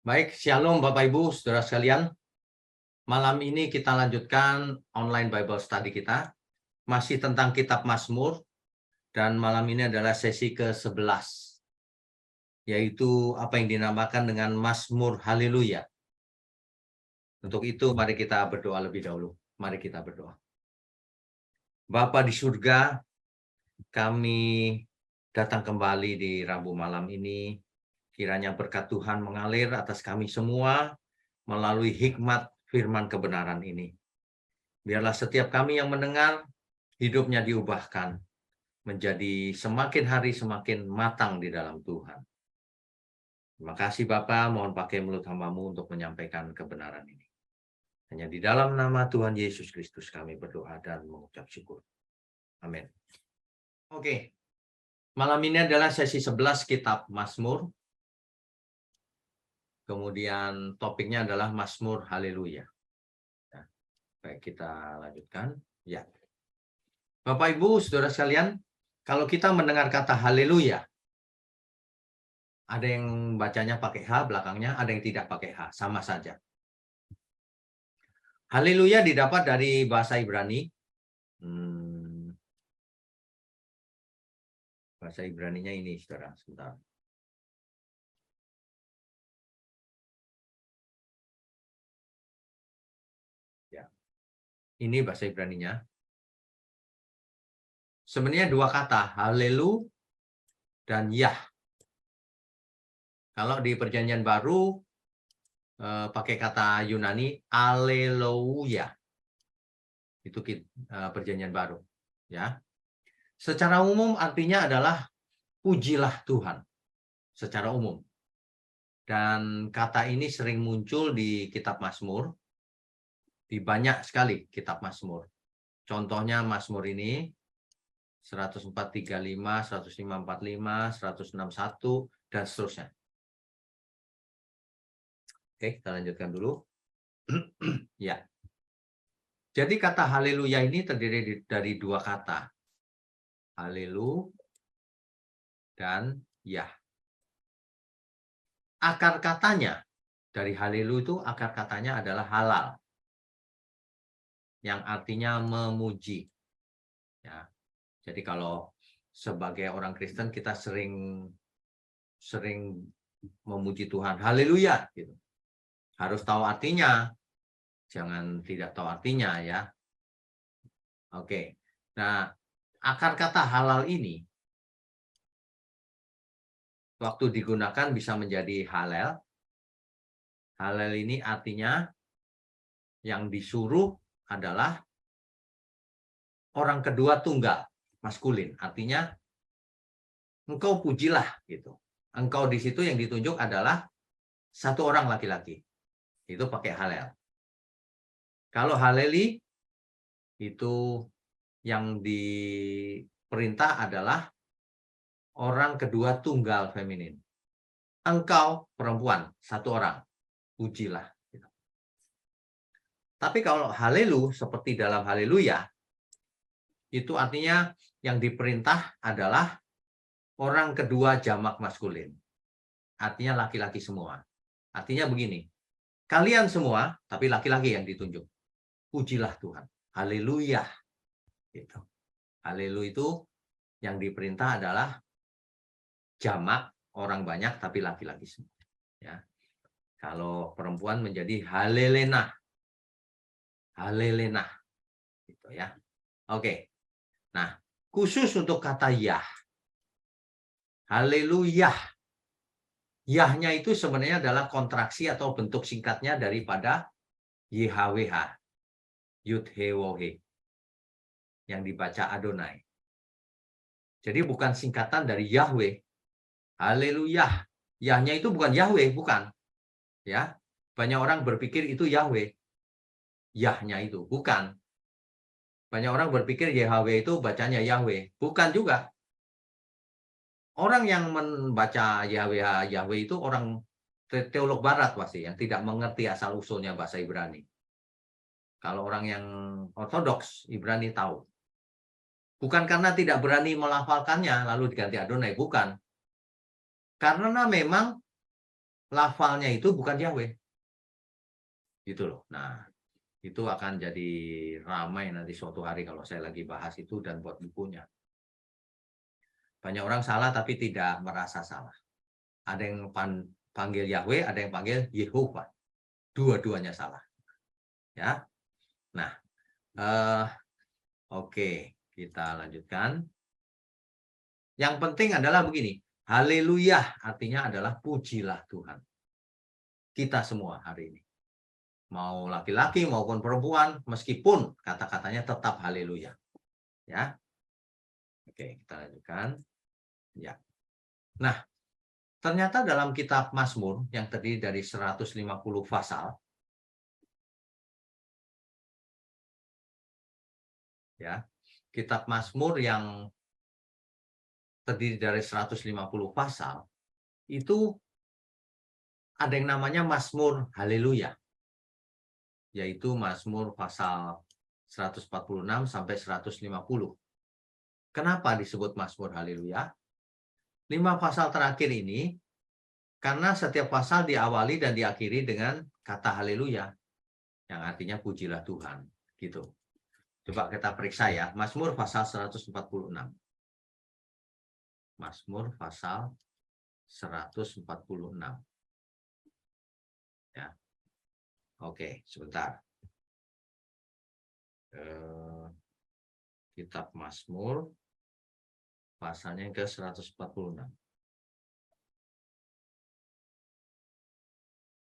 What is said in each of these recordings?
Baik, Shalom Bapak Ibu, Saudara sekalian. Malam ini kita lanjutkan online Bible Study kita. Masih tentang kitab Mazmur. Dan malam ini adalah sesi ke-11. Yaitu apa yang dinamakan dengan Mazmur Haleluya. Untuk itu mari kita berdoa lebih dahulu. Mari kita berdoa. Bapa di surga, kami datang kembali di Rabu malam ini. Kiranya berkat Tuhan mengalir atas kami semua melalui hikmat firman kebenaran ini. Biarlah setiap kami yang mendengar, hidupnya diubahkan menjadi semakin hari semakin matang di dalam Tuhan. Terima kasih Bapa, mohon pakai mulut hamba-Mu untuk menyampaikan kebenaran ini. Hanya di dalam nama Tuhan Yesus Kristus kami berdoa dan mengucap syukur. Amin. Oke, malam ini adalah sesi 11 kitab Mazmur. Kemudian topiknya adalah Mazmur Haleluya. Ya, baik, kita lanjutkan. Ya. Bapak Ibu, Saudara sekalian, kalau kita mendengar kata haleluya, ada yang bacanya pakai H belakangnya, ada yang tidak pakai H, sama saja. Haleluya didapat dari bahasa Ibrani. Bahasa Ibraninya ini, Saudara, sebentar. Ya. Ini bahasa Ibraninya. Sebenarnya dua kata, halelu dan yah. Kalau di Perjanjian Baru pakai kata Yunani alleluia. Itu Perjanjian Baru, ya. Secara umum artinya adalah pujilah Tuhan secara umum. Dan kata ini sering muncul di kitab Mazmur, di banyak sekali kitab Mazmur. Contohnya Mazmur ini 104:35, 105:45, 161 dan seterusnya. Oke, kita lanjutkan dulu. Ya. Jadi kata haleluya ini terdiri dari dua kata. Halelu dan yah. Akar katanya dari halelu itu akar katanya adalah halal. Yang artinya memuji. Ya. Jadi kalau sebagai orang Kristen kita sering memuji Tuhan. Haleluya gitu. Harus tahu artinya. Jangan tidak tahu artinya ya. Oke. Nah, akar kata halal ini waktu digunakan bisa menjadi halal. Halal ini artinya yang disuruh adalah orang kedua tunggal, maskulin. Artinya engkau pujilah gitu. Engkau di situ yang ditunjuk adalah satu orang laki-laki. Itu pakai halal. Kalau haleli itu yang diperintah adalah orang kedua tunggal feminin. Engkau perempuan, satu orang. Pujilah. Tapi kalau halelu, seperti dalam haleluya, itu artinya yang diperintah adalah orang kedua jamak maskulin. Artinya laki-laki semua. Artinya begini, kalian semua, tapi laki-laki yang ditunjuk. Pujilah Tuhan. Haleluya. Gitu. Halelu itu yang diperintah adalah jamak, orang banyak, tapi laki-laki semua. Ya. Kalau perempuan menjadi halelena. Halelena. Gitu ya. Oke. Nah, khusus untuk kata yah. Haleluya. Yahnya itu sebenarnya adalah kontraksi atau bentuk singkatnya daripada YHWH. Yud He Wo He. Yang dibaca Adonai. Jadi bukan singkatan dari Yahweh. Haleluya. Yahnya itu bukan Yahweh, bukan. Ya. Banyak orang berpikir itu Yahweh. Yahnya itu, bukan. Banyak orang berpikir YHWH itu bacanya Yahweh. Bukan juga. Orang yang membaca YHWH, Yahweh itu orang teolog barat pasti, yang tidak mengerti asal-usulnya bahasa Ibrani. Kalau orang yang ortodoks, Ibrani tahu. Bukan karena tidak berani melafalkannya, lalu diganti Adonai. Bukan. Karena memang lafalnya itu bukan Yahweh. Gitu loh. Nah, itu akan jadi ramai nanti suatu hari kalau saya lagi bahas itu dan buat bukunya. Banyak orang salah tapi tidak merasa salah. Ada yang panggil Yahweh, ada yang panggil Yehova. Dua-duanya salah. Ya. Nah, oke, kita lanjutkan. Yang penting adalah begini, haleluya artinya adalah pujilah Tuhan. Kita semua hari ini. Mau laki-laki maupun perempuan, meskipun kata-katanya tetap haleluya. Ya. Oke, kita lanjutkan. Ya. Nah, ternyata dalam kitab Mazmur yang terdiri dari 150 pasal, ya, kitab Mazmur yang terdiri dari 150 pasal, itu ada yang namanya Mazmur Haleluya, yaitu Mazmur pasal 146 sampai 150. Kenapa disebut Mazmur Haleluya? 5 pasal terakhir ini, karena setiap pasal diawali dan diakhiri dengan kata Haleluya, yang artinya pujilah Tuhan. Gitu. Coba kita periksa ya, Mazmur pasal 146. Mazmur pasal 146. Ya. Oke, sebentar. Kitab Mazmur pasalnya ke 146.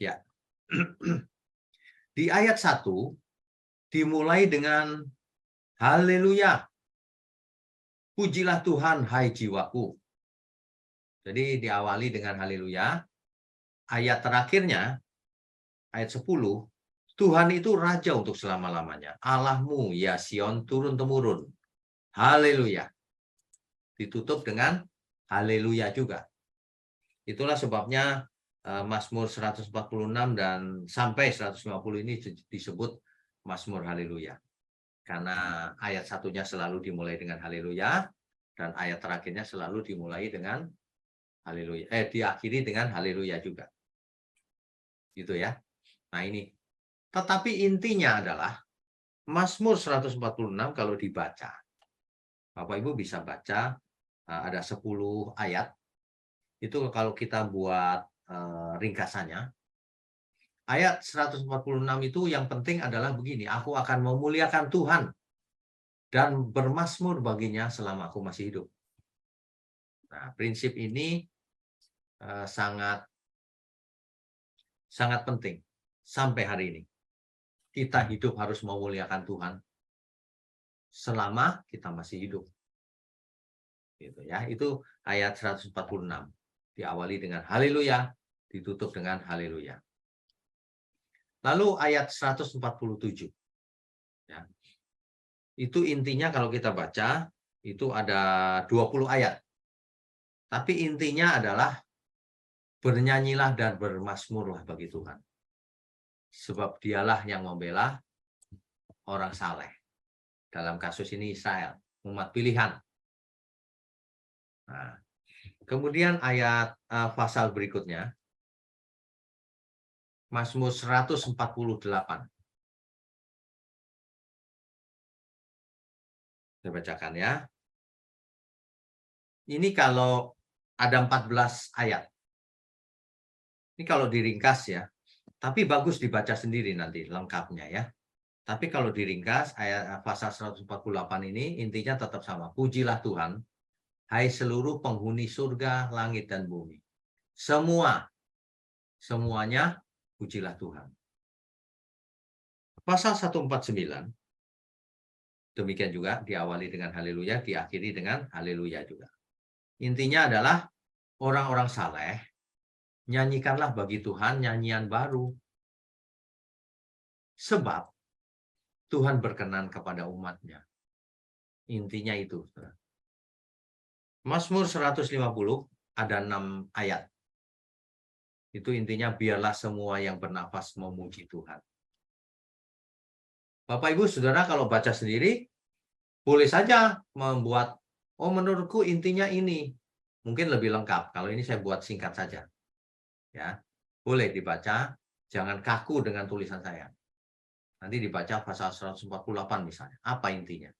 Ya. Di ayat 1 dimulai dengan haleluya. Pujilah Tuhan, hai jiwaku. Jadi diawali dengan haleluya. Ayat terakhirnya, ayat 10, Tuhan itu raja untuk selama-lamanya. Allahmu, ya Sion, turun-temurun. Haleluya. Ditutup dengan haleluya juga. Itulah sebabnya Mazmur 146 dan sampai 150 ini disebut Mazmur Haleluya. Karena ayat satunya selalu dimulai dengan haleluya dan ayat terakhirnya selalu dimulai dengan haleluya. Diakhiri dengan haleluya juga. Gitu ya. Nah ini. Tetapi intinya adalah Mazmur 146 kalau dibaca. Bapak Ibu bisa baca ada 10 ayat. Itu kalau kita buat ringkasannya. Ayat 146 itu yang penting adalah begini, aku akan memuliakan Tuhan dan bermazmur baginya selama aku masih hidup. Nah, prinsip ini sangat penting sampai hari ini. Kita hidup harus memuliakan Tuhan selama kita masih hidup. Gitu ya. Itu ayat 146. Diawali dengan haleluya, ditutup dengan haleluya. Lalu ayat 147. Ya. Itu intinya kalau kita baca, itu ada 20 ayat. Tapi intinya adalah bernyanyilah dan bermazmurlah bagi Tuhan. Sebab dialah yang membela orang saleh. Dalam kasus ini Israel, umat pilihan. Nah, kemudian ayat pasal berikutnya, Mazmur 148. Saya bacakan ya. Ini kalau ada 14 ayat. Ini kalau diringkas ya. Tapi bagus dibaca sendiri nanti lengkapnya ya. Tapi kalau diringkas ayat pasal 148 ini intinya tetap sama. Pujilah Tuhan, hai seluruh penghuni surga, langit dan bumi. Semuanya pujilah Tuhan. Pasal 149 demikian juga diawali dengan haleluya, diakhiri dengan haleluya juga. Intinya adalah orang-orang saleh, nyanyikanlah bagi Tuhan nyanyian baru. Sebab Tuhan berkenan kepada umatnya. Intinya itu. Mazmur 150 ada 6 ayat. Itu intinya biarlah semua yang bernafas memuji Tuhan. Bapak Ibu Saudara kalau baca sendiri, boleh saja membuat, menurutku intinya ini. Mungkin lebih lengkap. Kalau ini saya buat singkat saja. Ya. boleh dibaca, jangan kaku dengan tulisan saya. Nanti dibaca pasal 148 misalnya. Apa intinya?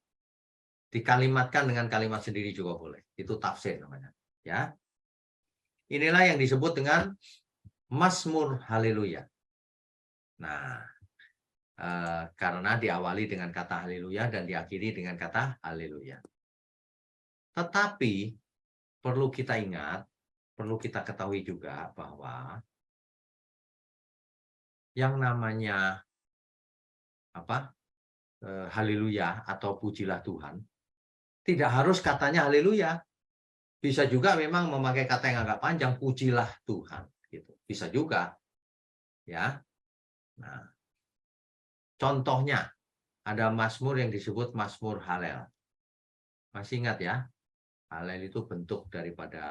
Dikalimatkan dengan kalimat sendiri juga boleh. Itu tafsir namanya. Ya. Inilah yang disebut dengan Mazmur Haleluya. Nah, karena diawali dengan kata haleluya dan diakhiri dengan kata haleluya. Tetapi perlu kita ingat, perlu kita ketahui juga bahwa yang namanya haleluya atau pujilah Tuhan, tidak harus katanya haleluya. Bisa juga memang memakai kata yang agak panjang, pujilah Tuhan. Gitu. Bisa juga. Ya. Nah, contohnya, ada mazmur yang disebut mazmur Halel. Masih ingat ya? Halel itu bentuk daripada,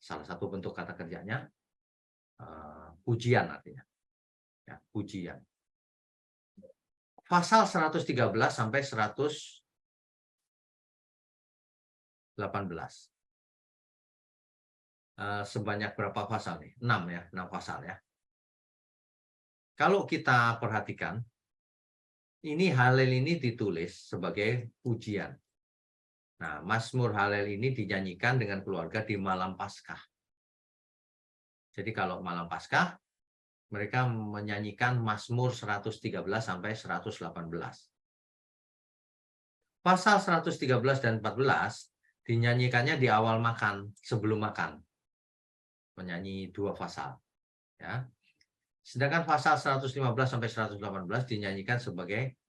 salah satu bentuk kata kerjanya, pujian artinya. Ya, pujian. Pasal 113 sampai 118. Sebanyak berapa pasal nih? 6 ya, 6 pasal ya. Kalau kita perhatikan, ini Halel ini ditulis sebagai pujian. Nah, Mazmur Halel ini dinyanyikan dengan keluarga di malam Paskah. Jadi kalau malam Paskah, mereka menyanyikan Mazmur 113 sampai 118. Pasal 113 dan 14 dinyanyikannya di awal makan, sebelum makan. Menyanyi 2 pasal. Ya. Sedangkan pasal 115 sampai 118 dinyanyikan sebagai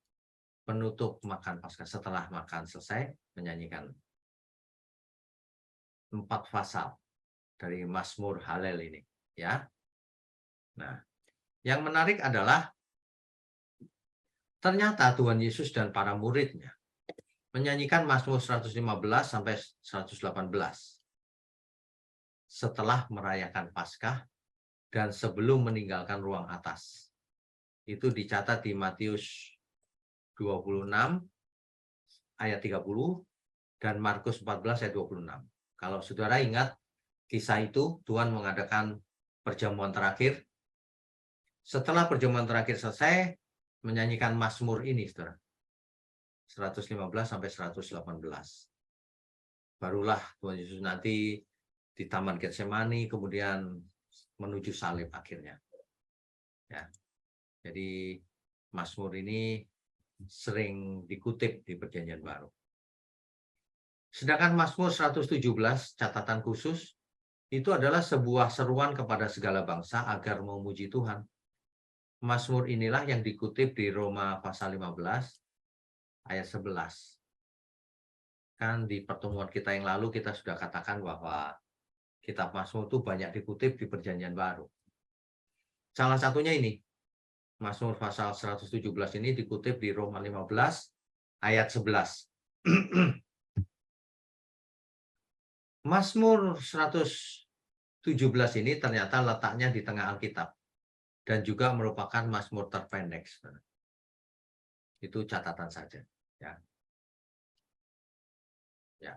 penutup makan Paskah. Setelah makan selesai, menyanyikan 4 pasal dari Mazmur Halel ini. Ya. Nah, yang menarik adalah ternyata Tuhan Yesus dan para muridnya menyanyikan Mazmur 115 sampai 118 setelah merayakan Paskah dan sebelum meninggalkan ruang atas. Itu dicatat di Matius 26 ayat 30 dan Markus 14 ayat 26. Kalau saudara ingat kisah itu, Tuhan mengadakan perjamuan terakhir. Setelah perjamuan terakhir selesai, menyanyikan Mazmur ini, saudara. 115 sampai 118. Barulah Tuhan Yesus nanti di Taman Getsemani, kemudian menuju salib akhirnya. Ya. Jadi Mazmur ini sering dikutip di Perjanjian Baru. Sedangkan Mazmur 117, catatan khusus, itu adalah sebuah seruan kepada segala bangsa agar memuji Tuhan. Mazmur inilah yang dikutip di Roma pasal 15 ayat 11. Kan di pertemuan kita yang lalu kita sudah katakan bahwa kitab Mazmur itu banyak dikutip di Perjanjian Baru. Salah satunya ini, Mazmur pasal 117 ini dikutip di Roma 15 ayat 11. Mazmur 117 ini ternyata letaknya di tengah Alkitab dan juga merupakan Mazmur terpendek. Itu catatan saja. Ya. Ya.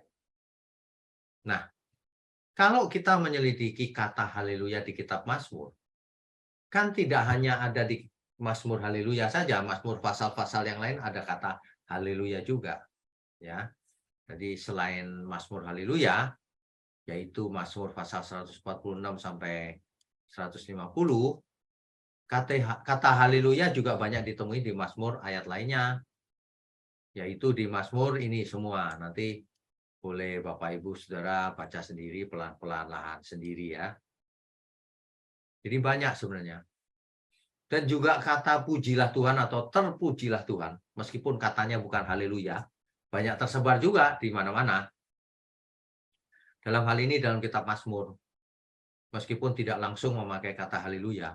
Nah, kalau kita menyelidiki kata haleluya di kitab Mazmur, kan tidak hanya ada di Mazmur haleluya saja, Mazmur pasal-pasal yang lain ada kata haleluya juga. Ya. Jadi selain Mazmur haleluya, yaitu Mazmur pasal 146 sampai 150, kata haleluya juga banyak ditemui di Mazmur ayat lainnya, yaitu di Mazmur ini semua. Nanti boleh Bapak Ibu Saudara baca sendiri pelan-pelan sendiri ya. Jadi banyak sebenarnya. Dan juga kata pujilah Tuhan atau terpujilah Tuhan, meskipun katanya bukan haleluya, banyak tersebar juga di mana-mana. Dalam hal ini dalam kitab Mazmur, meskipun tidak langsung memakai kata haleluya,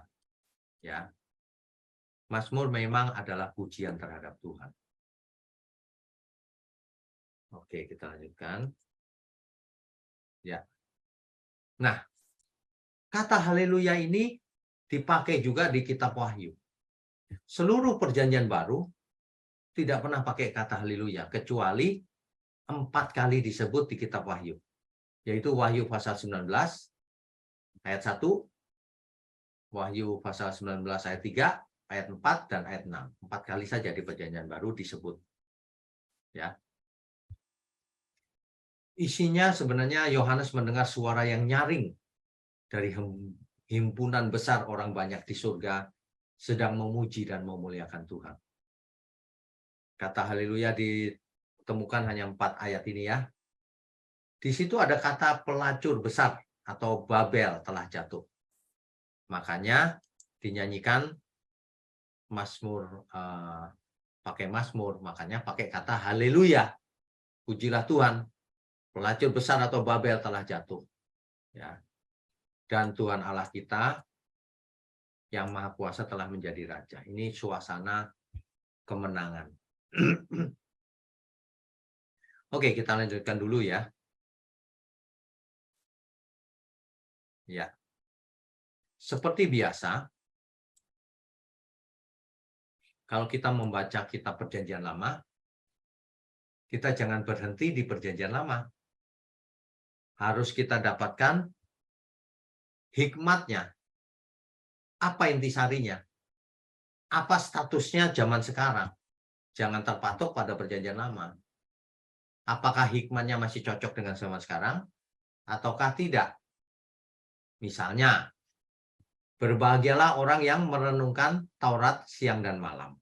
ya, Mazmur memang adalah pujian terhadap Tuhan. Oke, kita lanjutkan. Ya. Nah, kata haleluya ini dipakai juga di kitab Wahyu. Seluruh perjanjian baru tidak pernah pakai kata haleluya, kecuali 4 kali disebut di kitab Wahyu. Yaitu Wahyu pasal 19, ayat 1, Wahyu pasal 19 ayat 3, ayat 4, dan ayat 6. 4 kali saja di Perjanjian Baru disebut. Ya. Isinya sebenarnya Yohanes mendengar suara yang nyaring dari himpunan besar orang banyak di surga sedang memuji dan memuliakan Tuhan. Kata haleluya ditemukan hanya 4 ayat ini ya. Di situ ada kata pelacur besar atau Babel telah jatuh. Makanya dinyanyikan Mazmur, pakai Mazmur, makanya pakai kata haleluya. Pujilah Tuhan, pelacur besar atau Babel telah jatuh. Ya. Dan Tuhan Allah kita yang Maha Kuasa telah menjadi Raja. Ini suasana kemenangan. Oke, kita lanjutkan dulu ya. Ya. Seperti biasa, kalau kita membaca kitab Perjanjian Lama, kita jangan berhenti di Perjanjian Lama. Harus kita dapatkan hikmatnya. Apa intisarinya? Apa statusnya zaman sekarang? Jangan terpatok pada Perjanjian Lama. Apakah hikmatnya masih cocok dengan zaman sekarang? Ataukah tidak? Misalnya, berbahagialah orang yang merenungkan Taurat siang dan malam.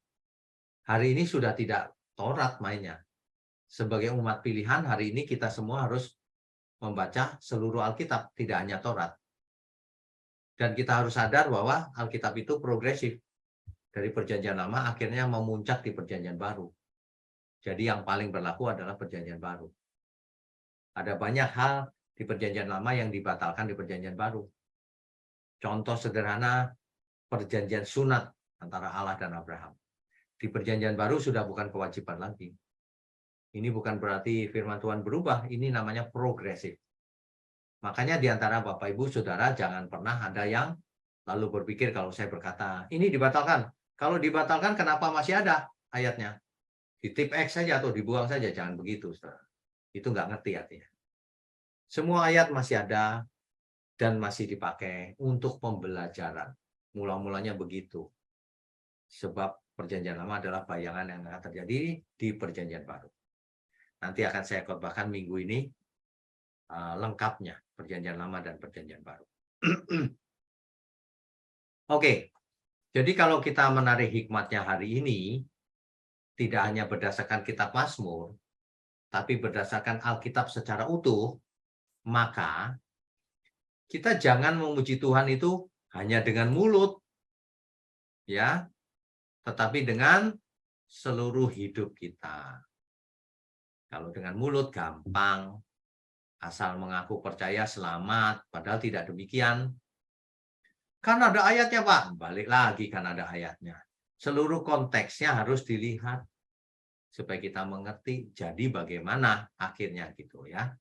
Hari ini sudah tidak Taurat mainnya. Sebagai umat pilihan, hari ini kita semua harus membaca seluruh Alkitab, tidak hanya Taurat. Dan kita harus sadar bahwa Alkitab itu progresif. Dari Perjanjian Lama akhirnya memuncak di Perjanjian Baru. Jadi yang paling berlaku adalah Perjanjian Baru. Ada banyak hal di Perjanjian Lama yang dibatalkan di Perjanjian Baru. Contoh sederhana, perjanjian sunat antara Allah dan Abraham. Di Perjanjian Baru sudah bukan kewajiban lagi. Ini bukan berarti firman Tuhan berubah, ini namanya progresif. Makanya di antara Bapak Ibu Saudara jangan pernah ada yang lalu berpikir kalau saya berkata, ini dibatalkan. Kalau dibatalkan kenapa masih ada ayatnya? Ditip X saja atau dibuang saja, jangan begitu. Saudara. Itu nggak ngerti artinya. Semua ayat masih ada dan masih dipakai untuk pembelajaran. Mula-mulanya begitu. Sebab Perjanjian Lama adalah bayangan yang akan terjadi di Perjanjian Baru. Nanti akan saya khotbahkan minggu ini lengkapnya Perjanjian Lama dan Perjanjian Baru. Oke, jadi kalau kita menarik hikmatnya hari ini, tidak hanya berdasarkan kitab Mazmur, tapi berdasarkan Alkitab secara utuh, maka kita jangan memuji Tuhan itu hanya dengan mulut, ya, tetapi dengan seluruh hidup kita. Kalau dengan mulut gampang, asal mengaku percaya selamat, padahal tidak demikian. Kan ada ayatnya, Pak. Balik lagi kan ada ayatnya. Seluruh konteksnya harus dilihat supaya kita mengerti jadi bagaimana akhirnya gitu ya.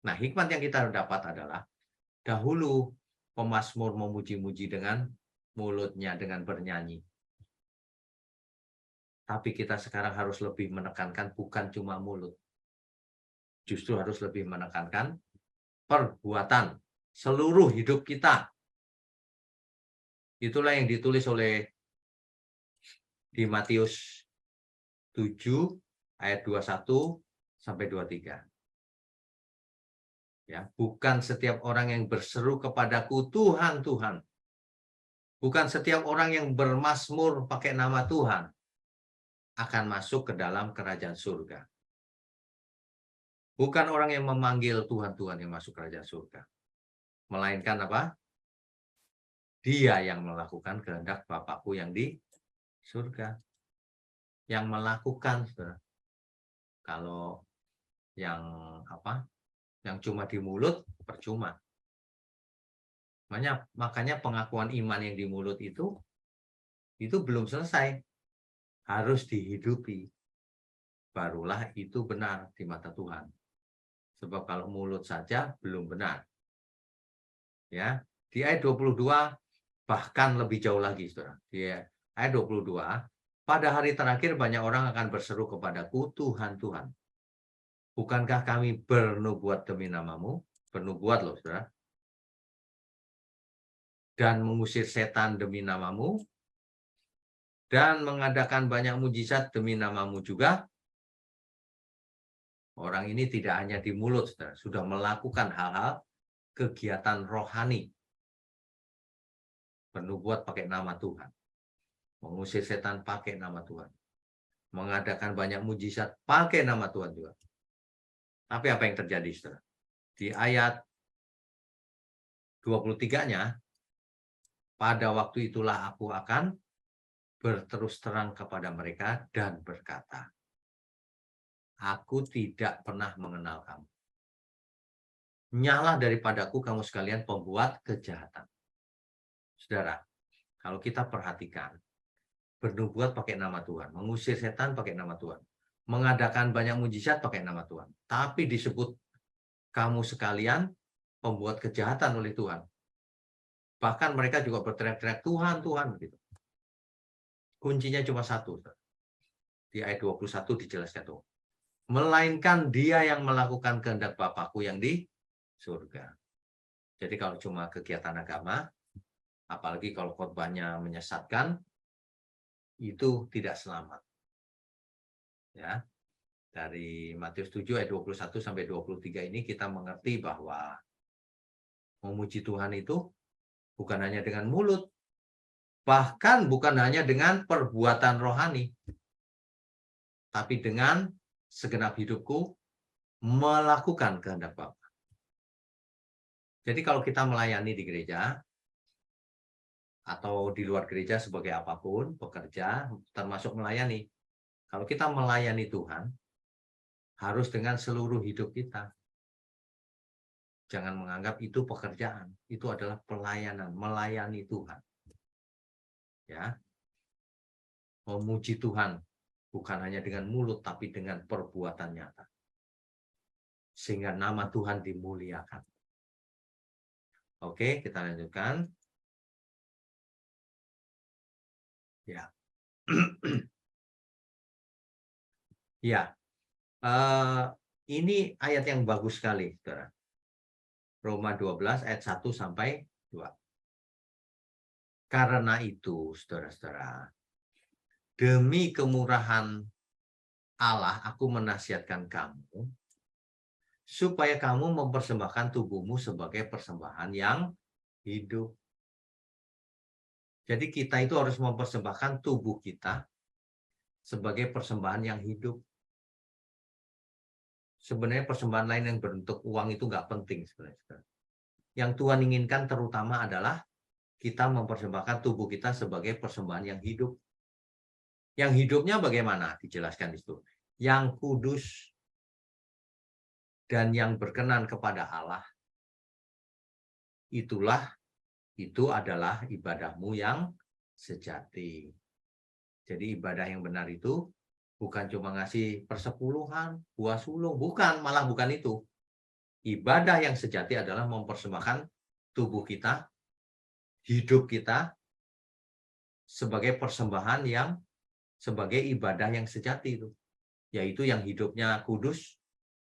Nah, hikmat yang kita dapat adalah dahulu pemazmur memuji-muji dengan mulutnya dengan bernyanyi. Tapi kita sekarang harus lebih menekankan bukan cuma mulut. Justru harus lebih menekankan perbuatan seluruh hidup kita. Itulah yang ditulis oleh di Matius 7 ayat 21 sampai 23. Ya, bukan setiap orang yang berseru kepadaku Tuhan, Tuhan. Bukan setiap orang yang bermazmur pakai nama Tuhan akan masuk ke dalam kerajaan surga. Bukan orang yang memanggil Tuhan, Tuhan yang masuk kerajaan surga. Melainkan apa? Dia yang melakukan kehendak Bapakku yang di surga. Yang melakukan, saudara. Kalau yang apa? Yang cuma di mulut, percuma. Makanya pengakuan iman yang di mulut itu belum selesai. Harus dihidupi. Barulah itu benar di mata Tuhan. Sebab kalau mulut saja belum benar. Ya, di ayat 22 bahkan lebih jauh lagi, saudara. Di ayat 22, pada hari terakhir banyak orang akan berseru kepadaku, Tuhan, Tuhan. Bukankah kami bernubuat demi namamu? Bernubuat loh, saudara. dan mengusir setan demi namamu, dan mengadakan banyak mujizat demi namamu juga. Orang ini tidak hanya di mulut, saudara, sudah melakukan hal-hal kegiatan rohani. Bernubuat pakai nama Tuhan. Mengusir setan pakai nama Tuhan. Mengadakan banyak mujizat pakai nama Tuhan juga. Tapi apa yang terjadi, saudara? Di ayat 23-nya, pada waktu itulah aku akan berterus terang kepada mereka dan berkata, aku tidak pernah mengenal kamu. Nyala daripadaku kamu sekalian pembuat kejahatan. Saudara, kalau kita perhatikan, bernubuat pakai nama Tuhan, mengusir setan pakai nama Tuhan, mengadakan banyak mujizat pakai nama Tuhan, tapi disebut kamu sekalian pembuat kejahatan oleh Tuhan. Bahkan mereka juga berteriak-teriak Tuhan, Tuhan gitu. Kuncinya cuma satu. Di ayat 21 dijelaskan tuh. Melainkan dia yang melakukan kehendak Bapakku yang di surga. Jadi kalau cuma kegiatan agama, apalagi kalau khotbahnya menyesatkan, itu tidak selamat. Ya. Dari Matius 7 ayat 21 sampai 23 ini kita mengerti bahwa memuji Tuhan itu bukan hanya dengan mulut, bahkan bukan hanya dengan perbuatan rohani, tapi dengan segenap hidupku melakukan kehendak Bapa. Jadi kalau kita melayani di gereja atau di luar gereja sebagai apapun, bekerja, termasuk melayani. Kalau kita melayani Tuhan, harus dengan seluruh hidup kita. Jangan menganggap itu pekerjaan, itu adalah pelayanan, melayani Tuhan. Ya. Memuji Tuhan bukan hanya dengan mulut tapi dengan perbuatan nyata. Sehingga nama Tuhan dimuliakan. Oke, kita lanjutkan. Ya. Ya. Ini ayat yang bagus sekali, saudara. Roma 12 ayat 1 sampai 2. Karena itu, saudara-saudara, demi kemurahan Allah, aku menasihatkan kamu supaya kamu mempersembahkan tubuhmu sebagai persembahan yang hidup. Jadi kita itu harus mempersembahkan tubuh kita sebagai persembahan yang hidup. Sebenarnya persembahan lain yang berbentuk uang itu nggak penting sebenarnya. Yang Tuhan inginkan terutama adalah kita mempersembahkan tubuh kita sebagai persembahan yang hidup. Yang hidupnya bagaimana? Dijelaskan di situ. Yang kudus dan yang berkenan kepada Allah. Itu adalah ibadahmu yang sejati. Jadi ibadah yang benar itu bukan cuma ngasih persepuluhan, buah sulung, malah bukan itu. Ibadah yang sejati adalah mempersembahkan tubuh kita, hidup kita sebagai persembahan sebagai ibadah yang sejati itu, yaitu yang hidupnya kudus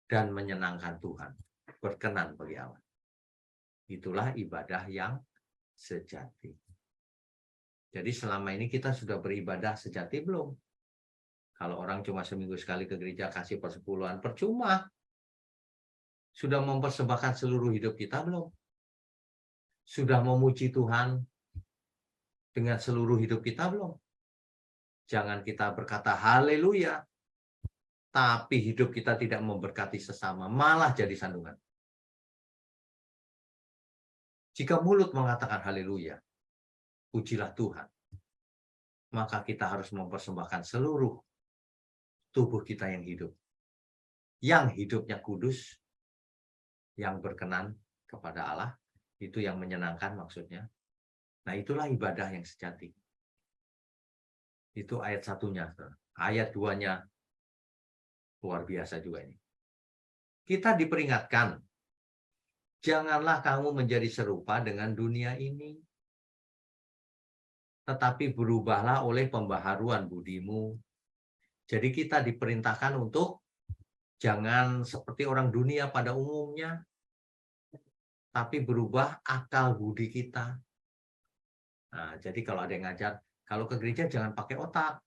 dan menyenangkan Tuhan, berkenan bagi Allah. Itulah ibadah yang sejati. Jadi selama ini kita sudah beribadah sejati belum? Kalau orang cuma seminggu sekali ke gereja kasih persepuluhan, percuma. Sudah mempersembahkan seluruh hidup kita belum? Sudah memuji Tuhan dengan seluruh hidup kita belum? Jangan kita berkata haleluya, tapi hidup kita tidak memberkati sesama, malah jadi sandungan. Jika mulut mengatakan haleluya, pujilah Tuhan, maka kita harus mempersembahkan seluruh tubuh kita yang hidup. Yang hidupnya kudus, yang berkenan kepada Allah, itu yang menyenangkan maksudnya. Nah, itulah ibadah yang sejati. Itu ayat 1-nya. Ayat 2-nya luar biasa juga ini. Kita diperingatkan, janganlah kamu menjadi serupa dengan dunia ini, tetapi berubahlah oleh pembaharuan budimu. Jadi kita diperintahkan untuk jangan seperti orang dunia pada umumnya, tapi berubah akal budi kita. Nah, jadi kalau ada yang ngajar, kalau ke gereja jangan pakai otak.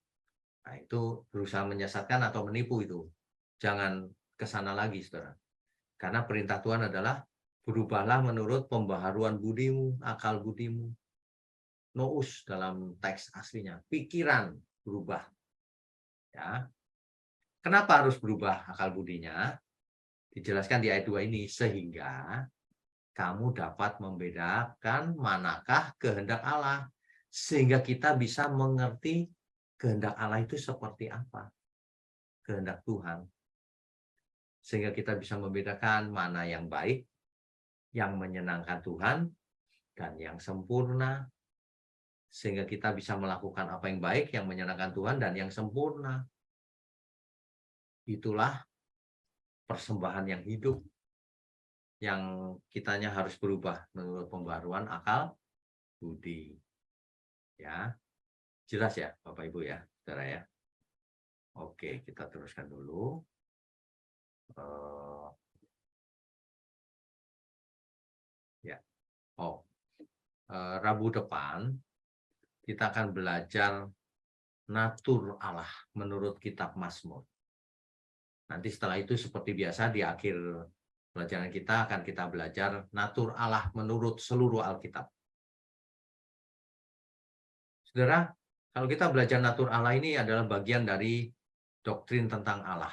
Nah, itu berusaha menyesatkan atau menipu itu. Jangan ke sana lagi, saudara. Karena perintah Tuhan adalah berubahlah menurut pembaharuan budimu, akal budimu. Nous dalam teks aslinya, pikiran berubah. Ya. Kenapa harus berubah akal budinya? Dijelaskan di ayat 2 ini, sehingga kamu dapat membedakan manakah kehendak Allah. Sehingga kita bisa mengerti kehendak Allah itu seperti apa. Kehendak Tuhan. Sehingga kita bisa membedakan mana yang baik, yang menyenangkan Tuhan, dan yang sempurna. Sehingga kita bisa melakukan apa yang baik, yang menyenangkan Tuhan, dan yang sempurna. Itulah persembahan yang hidup, yang kitanya harus berubah menurut pembaruan akal budi. Ya, jelas ya Bapak Ibu ya, saudara ya. Oke, kita teruskan dulu. Ya, Rabu depan kita akan belajar natur Allah menurut kitab Mazmur. Nanti setelah itu seperti biasa di akhir pelajaran kita akan kita belajar natur Allah menurut seluruh Alkitab. Saudara, kalau kita belajar natur Allah ini adalah bagian dari doktrin tentang Allah.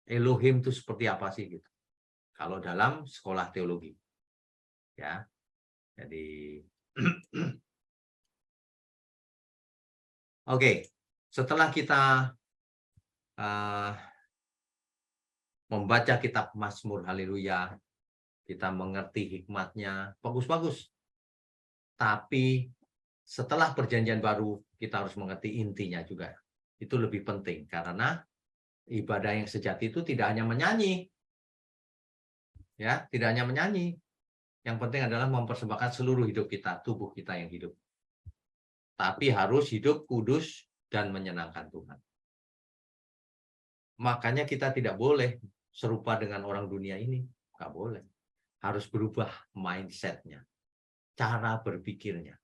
Elohim itu seperti apa sih gitu. Kalau dalam sekolah teologi. Ya. Jadi Oke, setelah kita membaca kitab Mazmur, haleluya, kita mengerti hikmatnya, bagus-bagus. Tapi setelah perjanjian baru, kita harus mengerti intinya juga. Itu lebih penting, karena ibadah yang sejati itu tidak hanya menyanyi. Ya, tidak hanya menyanyi. Yang penting adalah mempersembahkan seluruh hidup kita, tubuh kita yang hidup. Tapi harus hidup kudus dan menyenangkan Tuhan. Makanya kita tidak boleh serupa dengan orang dunia ini. Nggak boleh. Harus berubah mindset-nya. Cara berpikirnya.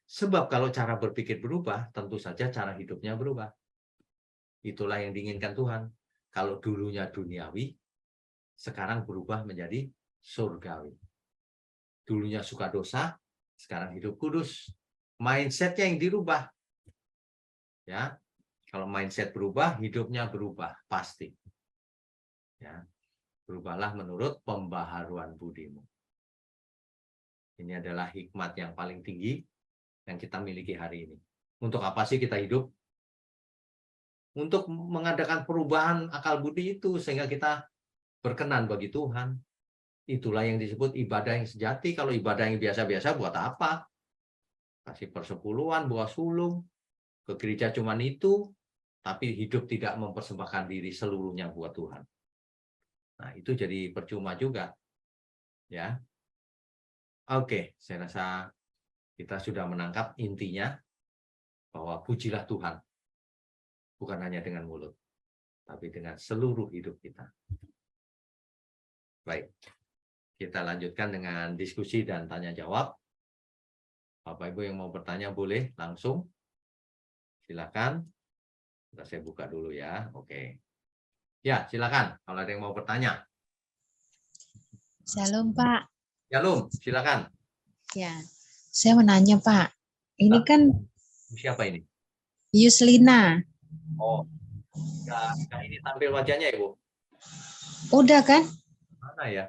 Sebab kalau cara berpikir berubah, tentu saja cara hidupnya berubah. Itulah yang diinginkan Tuhan. Kalau dulunya duniawi, sekarang berubah menjadi surgawi. Dulunya suka dosa, sekarang hidup kudus. Mindset-nya yang dirubah. Ya, kalau mindset berubah, hidupnya berubah, pasti. Ya, berubahlah menurut pembaharuan budimu. Ini adalah hikmat yang paling tinggi yang kita miliki hari ini. Untuk apa sih kita hidup? Untuk mengadakan perubahan akal budi itu, sehingga kita berkenan bagi Tuhan. Itulah yang disebut ibadah yang sejati. Kalau ibadah yang biasa-biasa, buat apa? Kasih persepuluhan, bawa sulung, ke gereja cuman itu, tapi hidup tidak mempersembahkan diri seluruhnya buat Tuhan. Nah, itu jadi percuma juga. Ya. Oke, saya rasa kita sudah menangkap intinya bahwa pujilah Tuhan. Bukan hanya dengan mulut, tapi dengan seluruh hidup kita. Baik, kita lanjutkan dengan diskusi dan tanya jawab. Bapak Ibu yang mau bertanya boleh langsung. Silakan. Saya buka dulu ya. Oke. Ya, silakan kalau ada yang mau bertanya. Shalom, Pak. Shalom, silakan. Ya, saya mau nanya, Pak. Ini kan siapa ini? Yuslina. Oh, nggak ini tampil wajahnya ya, Bu? Udah kan? Mana ya?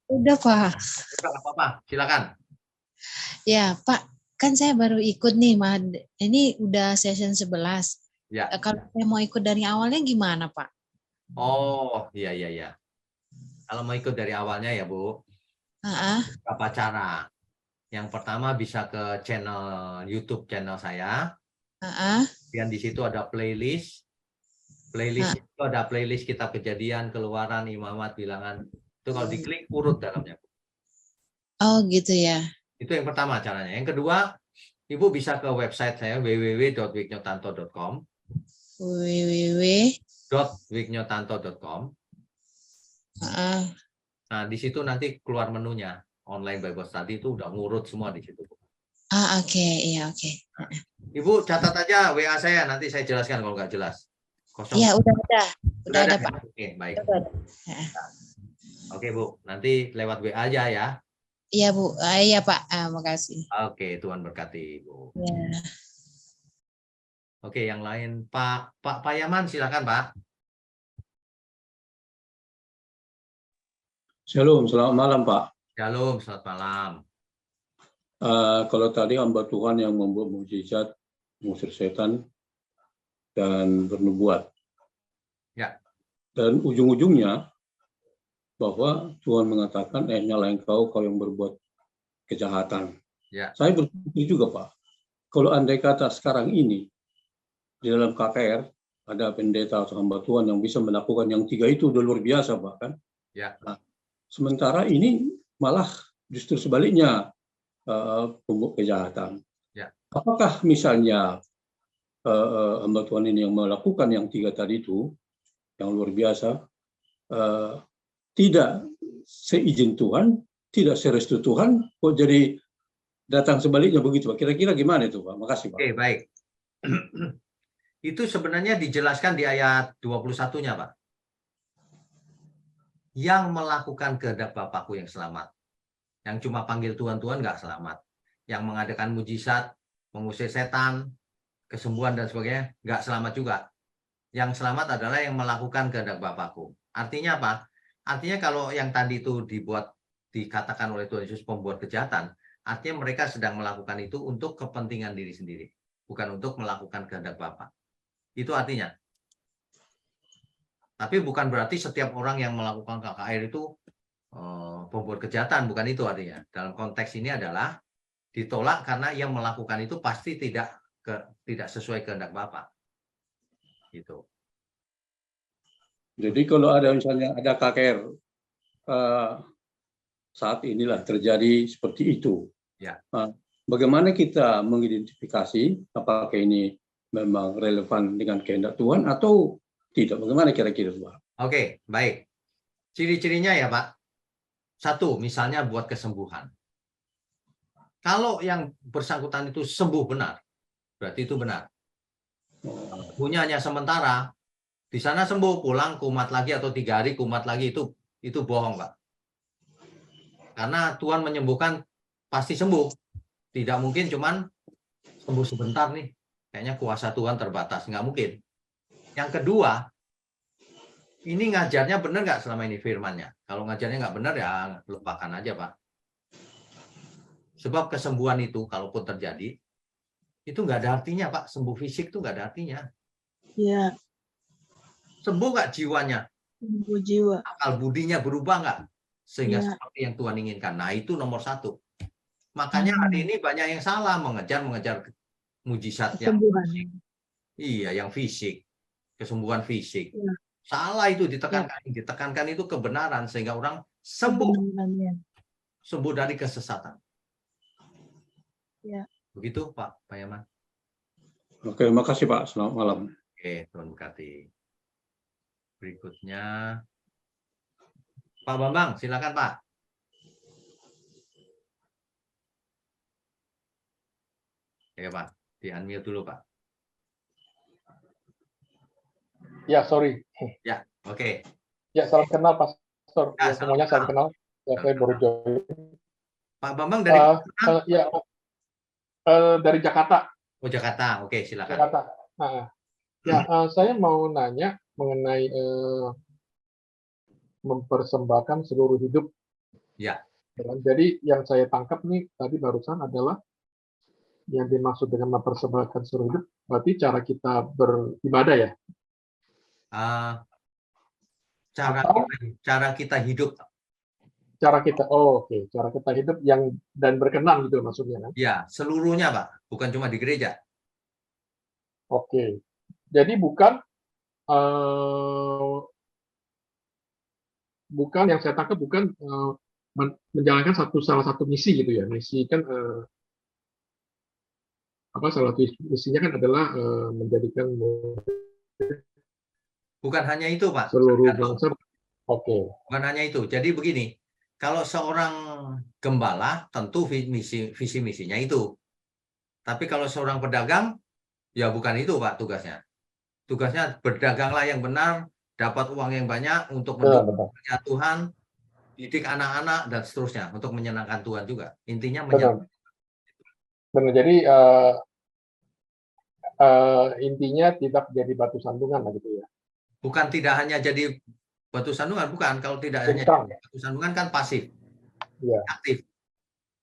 Udah, Pak. Enggak apa-apa, silakan. Ya, Pak. Kan saya baru ikut nih, ini udah session 11. Ya. Kalau saya mau ikut dari awalnya gimana, Pak? Oh, iya. Kalau mau ikut dari awalnya ya, Bu. Berapa cara? Yang pertama bisa ke channel YouTube channel saya. Dan di situ ada playlist. Playlist itu ada playlist kitab kejadian, keluaran, imamat, bilangan. Itu kalau diklik urut dalamnya. Oh, gitu ya. Itu yang pertama caranya. Yang kedua, Ibu bisa ke website saya www.wiknyotanto.com. www.wiknyotanto.com. Nah, di situ nanti keluar menunya. online Bible study itu udah ngurut semua di situ. Oke, iya oke. Ibu catat aja WA saya, nanti saya jelaskan kalau nggak jelas. Iya, udah ada ya? Pak. Oke, baik. Udah ada. Oke Bu, nanti lewat WA aja ya. Iya Bu, iya Pak, makasih. Oke, Tuhan berkati Bu. Ya. Oke, yang lain Pak Payaman, silakan Pak. Shalom, selamat malam Pak. Shalom, selamat malam. Kalau tadi hamba Tuhan yang membuat mukjizat, mengusir setan, dan bernubuat. Ya. Dan ujung-ujungnya bahwa Tuhan mengatakan, nyala engkau yang berbuat kejahatan. Ya. Saya berpikir juga Pak, kalau andai kata sekarang ini di dalam KKR ada pendeta atau hamba Tuhan yang bisa melakukan yang tiga itu udah luar biasa Pak kan. Ya. Nah, sementara ini malah justru sebaliknya pembuat kejahatan. Ya. Apakah misalnya hamba Tuhan ini yang melakukan yang tiga tadi itu yang luar biasa tidak seizin Tuhan, tidak serestu Tuhan, kok jadi datang sebaliknya begitu Pak? Kira-kira gimana itu Pak? Makasih Pak. Oke, baik. Itu sebenarnya dijelaskan di ayat 21-nya Pak. Yang melakukan kehendak Bapakku yang selamat. Yang cuma panggil Tuhan-Tuhan nggak selamat. Yang mengadakan mujizat, mengusir setan, kesembuhan dan sebagainya, nggak selamat juga. Yang selamat adalah yang melakukan kehendak Bapakku. Artinya apa? Artinya kalau yang tadi itu dikatakan oleh Tuhan Yesus pembuat kejahatan, artinya mereka sedang melakukan itu untuk kepentingan diri sendiri, bukan untuk melakukan kehendak Bapa. Itu artinya. Tapi bukan berarti setiap orang yang melakukan KKR itu pembuat kejahatan, bukan itu artinya. Dalam konteks ini adalah ditolak karena yang melakukan itu pasti tidak sesuai kehendak Bapa. Gitu. Jadi kalau ada misalnya ada KKR saat inilah terjadi seperti itu. Ya. Bagaimana kita mengidentifikasi apakah ini memang relevan dengan kehendak Tuhan atau tidak? Bagaimana kira-kira Pak? Oke, baik. Ciri-cirinya ya Pak. Satu, misalnya buat kesembuhan. Kalau yang bersangkutan itu sembuh benar, berarti itu benar. Punya hanya sementara, di sana sembuh, pulang kumat lagi atau 3 hari kumat lagi, itu bohong Pak. Karena Tuhan menyembuhkan pasti sembuh. Tidak mungkin cuman sembuh sebentar nih. Kayaknya kuasa Tuhan terbatas, nggak mungkin. Yang kedua, ini ngajarnya benar nggak selama ini firmannya? Kalau ngajarnya nggak benar ya lupakan aja Pak. Sebab kesembuhan itu kalaupun terjadi, itu nggak ada artinya Pak. Sembuh fisik itu nggak ada artinya. Iya. Sembuh nggak jiwanya? Sembuh jiwa. Akal budinya berubah nggak? Sehingga Ya. seperti yang Tuhan inginkan. Nah itu nomor 1. Makanya hari ini banyak yang salah mengejar mujizat yang fisik. Iya, yang fisik. Kesembuhan fisik. Ya. Salah itu ditekankan. Ya. Ditekankan itu kebenaran sehingga orang sembuh. Sembuh dari kesesatan. Ya. Begitu Pak Payaman. Oke, makasih Pak. Selamat malam. Oke, Tuhan berkati. Berikutnya Pak Bambang, silakan Pak. Oke Pak, di-unmute dulu Pak. Ya, sorry. Ya, oke. Ya, salam kenal Pastor. Ya, Ya, semuanya salam kenal. Ya, saya baru join. Pak Bambang dari dari Jakarta. Oh, Jakarta. Oke, silakan. Jakarta. Saya mau nanya mengenai mempersembahkan seluruh hidup. Ya. Jadi yang saya tangkap nih tadi barusan adalah yang dimaksud dengan mempersembahkan seluruh hidup, berarti cara kita beribadah ya? Cara kita hidup. Cara kita, cara kita hidup yang dan berkenan gitu maksudnya kan? Ya, seluruhnya Pak, bukan cuma di gereja. Oke, jadi bukan yang saya tangkap bukan menjalankan salah satu misi gitu ya. Misi kan salah satu misinya kan adalah menjadikan bukan hanya itu Pak. Seluruh bangsa. Oke. Bukan hanya itu. Jadi begini, Kalau seorang gembala tentu visi misinya itu. Tapi kalau seorang pedagang, ya bukan itu Pak tugasnya. Tugasnya berdaganglah yang benar, dapat uang yang banyak untuk Benar, mendukung benar. kerja Tuhan, didik anak-anak dan seterusnya untuk menyenangkan Tuhan juga. Intinya Benar. Benar. Jadi intinya tidak jadi batu sandungan lah gitu ya. bukan tidak hanya jadi batu sandungan, bukan. Kalau tidak Jadi hanya terang. jadi batu sandungan kan pasif, Iya. aktif.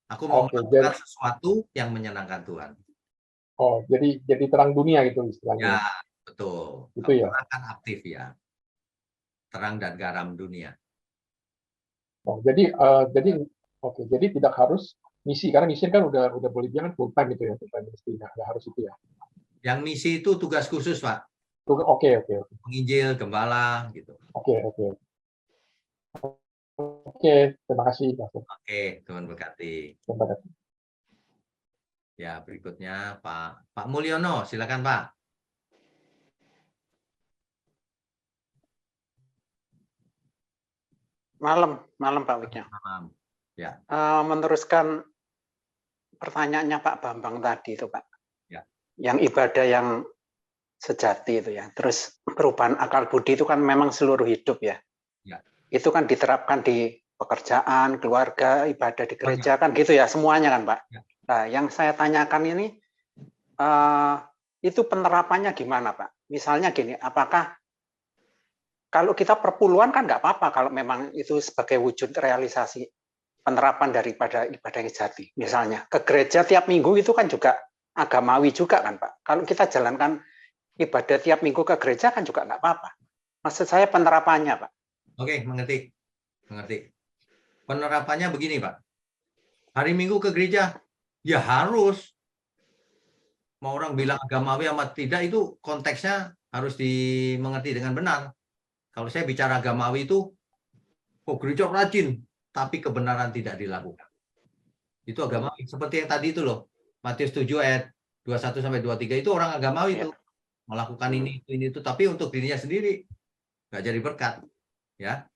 Aku mau Oke, melakukan sesuatu yang menyenangkan Tuhan. jadi terang dunia gitu Ya, istilahnya. betul. Itu Kalau ya. terang kan aktif ya. Terang dan garam dunia. Jadi jadi tidak harus misi, karena misi kan udah boleh bilang full time itu ya, full time misi, nggak harus itu ya. Yang misi itu tugas khusus, Pak. Oke. Menginjil, gembala, gitu. Oke, terima kasih, Pastor. Oke, Tuhan berkati. Terima kasih. Ya, berikutnya Pak Mulyono, silakan Pak. Malam Pak Wiknya. Malam. Ya. Meneruskan pertanyaannya Pak Bambang tadi itu Pak. Ya. Yang ibadah yang sejati itu ya. Terus perubahan akal budi itu kan memang seluruh hidup ya. Ya. Itu kan diterapkan di pekerjaan, keluarga, ibadah di gereja kan gitu ya, semuanya kan Pak. Ya. Nah, yang saya tanyakan ini itu penerapannya gimana Pak? Misalnya gini, apakah kalau kita perpuluhan kan nggak apa-apa kalau memang itu sebagai wujud realisasi penerapan daripada ibadah yang sejati. Misalnya ke gereja tiap minggu itu kan juga agamawi juga kan Pak. Kalau kita jalankan ibadah tiap minggu ke gereja kan juga nggak apa-apa. Maksud saya penerapannya Pak. Oke, mengerti. Penerapannya begini Pak. Hari Minggu ke gereja, ya harus. Mau orang bilang agamawi amat tidak, itu konteksnya harus dimengerti dengan benar. Kalau saya bicara agamawi itu, gereja rajin, tapi kebenaran tidak dilakukan. Itu agamawi. Seperti yang tadi itu loh, Matius 7 ayat 21-23 itu orang agamawi itu. Melakukan ini, itu, tapi untuk dirinya sendiri. Nggak jadi berkat. Ya.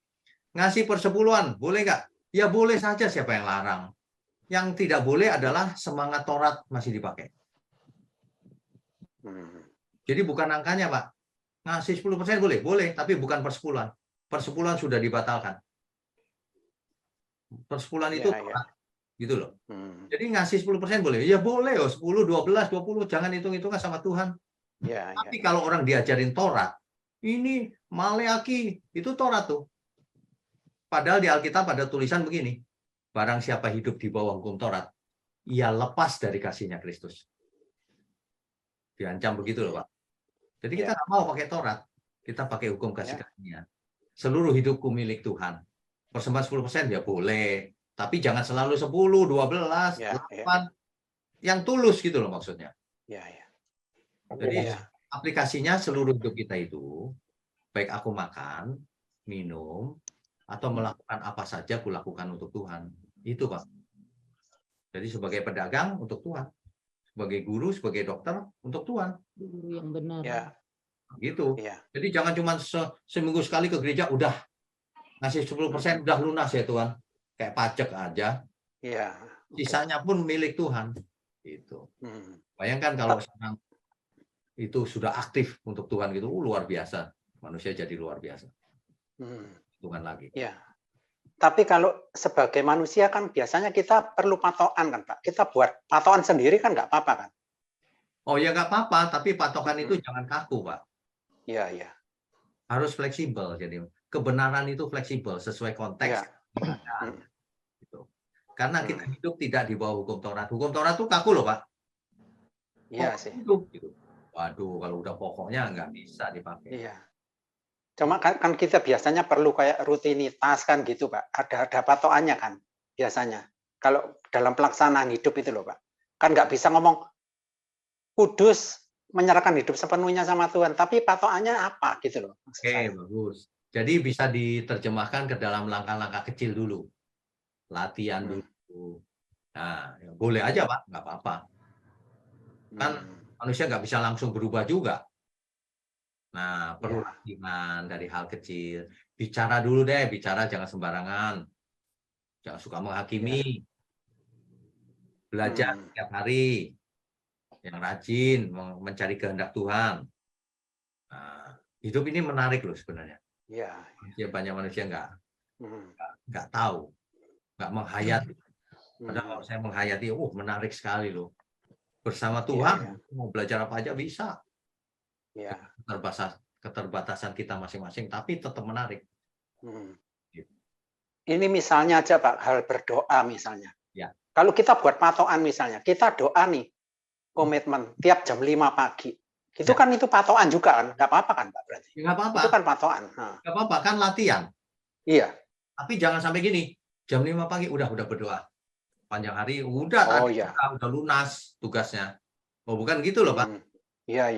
Ngasih persepuluhan, boleh nggak? Ya boleh saja, siapa yang larang. Yang tidak boleh adalah semangat Taurat masih dipakai. Jadi bukan angkanya Pak. Ngasih 10% boleh? Boleh, tapi bukan persepuluhan. Persepuluhan sudah dibatalkan. Persepuluhan itu gitu loh. Jadi ngasih 10% boleh? Ya boleh, 10, 12, 20, jangan hitung-hitungan sama Tuhan. Tapi kalau orang diajarin Taurat, ini Maleaki, itu Taurat tuh. Padahal di Alkitab ada tulisan begini, barang siapa hidup di bawah hukum Taurat, ia lepas dari kasihnya Kristus. Diancam begitu loh Pak. Jadi kita nggak mau pakai Taurat, kita pakai hukum kasih karunia. Seluruh hidupku milik Tuhan. Persembahan 10% ya boleh, tapi jangan selalu 10, 12, 8. Yang tulus gitu loh maksudnya. Jadi aplikasinya seluruh hidup kita itu, baik aku makan, minum, atau melakukan apa saja aku lakukan untuk Tuhan. Itu Pak. Jadi sebagai pedagang untuk Tuhan. Sebagai guru, sebagai dokter, untuk Tuhan. Guru yang benar. Ya. Gitu. Jadi jangan cuma seminggu sekali ke gereja, udah ngasih 10% udah lunas ya Tuhan. Kayak pajak aja. Iya. Sisanya pun milik Tuhan. Gitu. Bayangkan kalau sekarang itu sudah aktif untuk Tuhan gitu, luar biasa. Manusia jadi luar biasa. Tuhan lagi. Ya. Tapi kalau sebagai manusia kan biasanya kita perlu patokan kan Pak. Kita buat patokan sendiri kan nggak apa-apa kan? Oh ya nggak apa-apa, tapi patokan itu jangan kaku Pak. Iya. Harus fleksibel. Jadi kebenaran itu fleksibel sesuai konteks. Gitu. Karena kita hidup tidak di bawah hukum Taurat. Hukum Taurat itu kaku loh Pak. Iya sih. Gitu. Waduh, kalau udah pokoknya nggak bisa dipakai. Iya. Cuma kan kita biasanya perlu kayak rutinitas kan gitu Pak. Ada patokannya kan biasanya. Kalau dalam pelaksanaan hidup itu loh Pak. Kan nggak bisa ngomong kudus menyerahkan hidup sepenuhnya sama Tuhan. Tapi patokannya apa gitu loh. Oke, bagus. Jadi bisa diterjemahkan ke dalam langkah-langkah kecil dulu. Latihan dulu. Nah, ya boleh aja Pak, nggak apa-apa. Kan manusia nggak bisa langsung berubah juga. Nah, perlu latihan dari hal kecil. Bicara dulu deh, bicara jangan sembarangan. jangan suka menghakimi, belajar setiap hari, yang rajin mencari kehendak Tuhan. Nah, hidup ini menarik loh sebenarnya. Ya. Banyak manusia nggak tahu, nggak menghayati. Padahal kalau saya menghayati, menarik sekali loh. Bersama Tuhan, mau belajar apa aja bisa. Ya. Keterbatasan kita masing-masing, tapi tetap menarik. Ini misalnya aja Pak, hal berdoa misalnya. Ya. Kalau kita buat patokan misalnya, kita doa nih, komitmen tiap jam 5 pagi. Itu kan itu patokan juga kan? Nggak apa-apa kan Pak berarti? Nggak apa-apa. Itu kan patokan. Nggak apa-apa, kan latihan. Iya. Tapi jangan sampai gini, jam 5 pagi udah berdoa. Panjang hari, udah lunas tugasnya. Oh, bukan gitu loh Pak. Iya.